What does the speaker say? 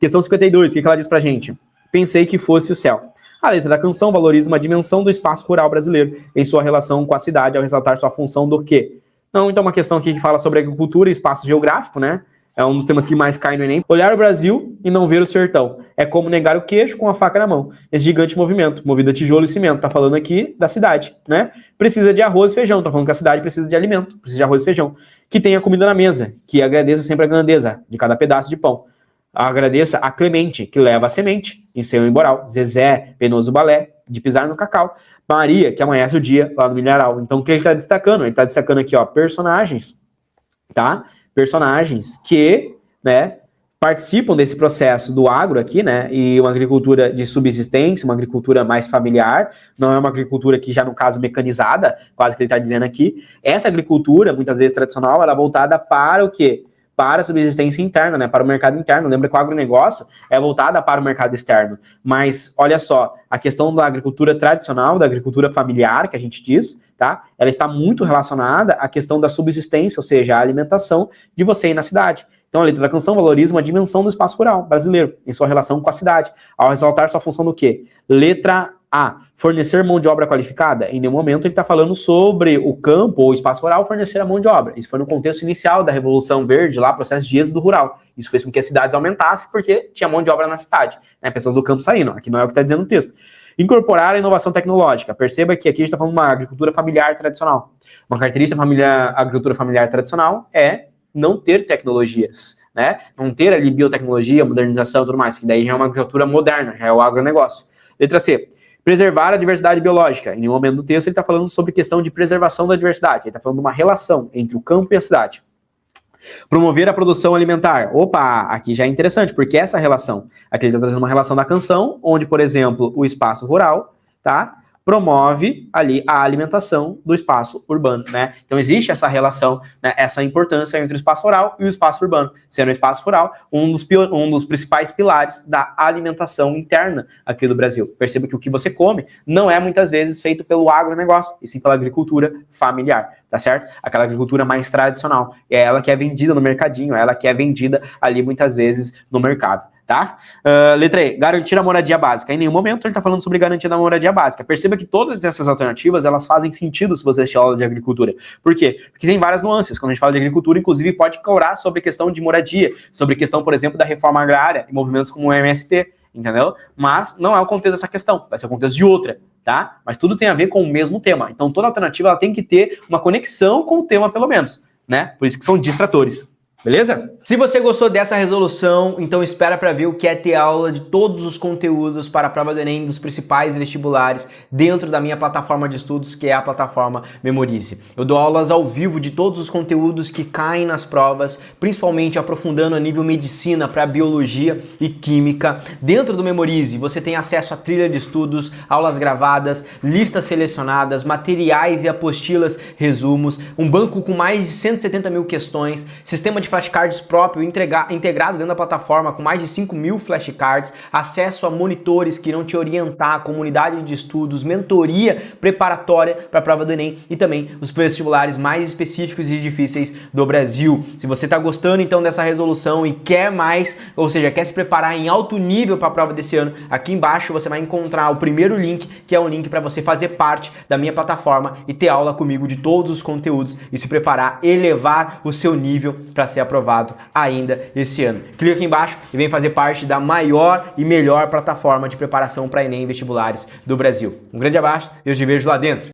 Questão 52, o que ela diz pra gente? Pensei que fosse o céu. A letra da canção valoriza uma dimensão do espaço rural brasileiro em sua relação com a cidade, ao ressaltar sua função do quê? Não, então uma questão aqui que fala sobre agricultura e espaço geográfico, né? É um dos temas que mais cai no Enem. Olhar o Brasil e não ver o sertão. É como negar o queixo com a faca na mão. Esse gigante movimento, movido a tijolo e cimento. Tá falando aqui da cidade, né? Precisa de arroz e feijão. Tá falando que a cidade precisa de alimento. Precisa de arroz e feijão. Que tenha comida na mesa. Que agradeça sempre a grandeza de cada pedaço de pão. Agradeça a Clemente, que leva a semente em seu emboral. Zezé, penoso balé, de pisar no cacau. Maria, que amanhece o dia lá no milharal. Então, o que ele tá destacando? Ele tá destacando aqui, ó, personagens, tá? Personagens que, né, participam desse processo do agro aqui, né, e uma agricultura de subsistência, uma agricultura mais familiar, não é uma agricultura que já no caso mecanizada, quase que ele está dizendo aqui. Essa agricultura, muitas vezes tradicional, ela é voltada para o quê? Para a subsistência interna, né, para o mercado interno. Lembra que o agronegócio é voltada para o mercado externo. Mas, olha só, a questão da agricultura tradicional, da agricultura familiar, que a gente diz, tá? Ela está muito relacionada à questão da subsistência, ou seja, a alimentação de você aí na cidade. Então, a letra da canção valoriza uma dimensão do espaço rural brasileiro, em sua relação com a cidade, ao ressaltar sua função do quê? Letra A, fornecer mão de obra qualificada. Em nenhum momento ele está falando sobre o campo ou o espaço rural fornecer a mão de obra. Isso foi no contexto inicial da Revolução Verde, lá, processo de êxodo rural. Isso fez com que as cidades aumentassem porque tinha mão de obra na cidade, né? Pessoas do campo saindo. Aqui não é o que está dizendo o texto. Incorporar a inovação tecnológica. Perceba que aqui a gente está falando de uma agricultura familiar tradicional. Uma característica da agricultura familiar tradicional é não ter tecnologias, né? Não ter ali biotecnologia, modernização e tudo mais, porque daí já é uma agricultura moderna, já é o agronegócio. Letra C. Preservar a diversidade biológica. Em nenhum momento do texto ele está falando sobre questão de preservação da diversidade. Ele está falando de uma relação entre o campo e a cidade. Promover a produção alimentar. Opa, aqui já é interessante, porque essa relação, aqui ele está trazendo uma relação da canção, onde, por exemplo, o espaço rural, tá? Promove ali a alimentação do espaço urbano, né? Então existe essa relação, né, essa importância entre o espaço rural e o espaço urbano, sendo o espaço rural um dos principais pilares da alimentação interna aqui do Brasil. Perceba que o que você come não é muitas vezes feito pelo agronegócio, e sim pela agricultura familiar, tá certo? Aquela agricultura mais tradicional, é ela que é vendida no mercadinho, é ela que é vendida ali muitas vezes no mercado. Tá? Letra E, garantir a moradia básica. Em nenhum momento ele está falando sobre garantir a moradia básica. Perceba que todas essas alternativas, elas fazem sentido se você assistir aula de agricultura. Por quê? Porque tem várias nuances. Quando a gente fala de agricultura, inclusive, pode cobrar sobre questão de moradia, sobre questão, por exemplo, da reforma agrária, e movimentos como o MST, entendeu? Mas não é o contexto dessa questão, vai ser o contexto de outra, tá? Mas tudo tem a ver com o mesmo tema. Então, toda alternativa ela tem que ter uma conexão com o tema, pelo menos, né? Por isso que são distratores. Beleza? Se você gostou dessa resolução, então espera para ver o que é ter aula de todos os conteúdos para a prova do Enem dos principais vestibulares dentro da minha plataforma de estudos, que é a plataforma Memorize. Eu dou aulas ao vivo de todos os conteúdos que caem nas provas, principalmente aprofundando a nível medicina para biologia e química. Dentro do Memorize, você tem acesso a trilha de estudos, aulas gravadas, listas selecionadas, materiais e apostilas, resumos, um banco com mais de 170 mil questões, sistema de flashcards próprio integrado dentro da plataforma com mais de 5 mil flashcards, acesso a monitores que irão te orientar, comunidade de estudos, mentoria preparatória para a prova do Enem e também os vestibulares mais específicos e difíceis do Brasil. Se você está gostando então dessa resolução e quer mais, ou seja, quer se preparar em alto nível para a prova desse ano, aqui embaixo você vai encontrar o primeiro link, que é um link para você fazer parte da minha plataforma e ter aula comigo de todos os conteúdos e se preparar, elevar o seu nível para ser aprovado ainda esse ano. Clica aqui embaixo e vem fazer parte da maior e melhor plataforma de preparação para Enem e vestibulares do Brasil. Um grande abraço e eu te vejo lá dentro.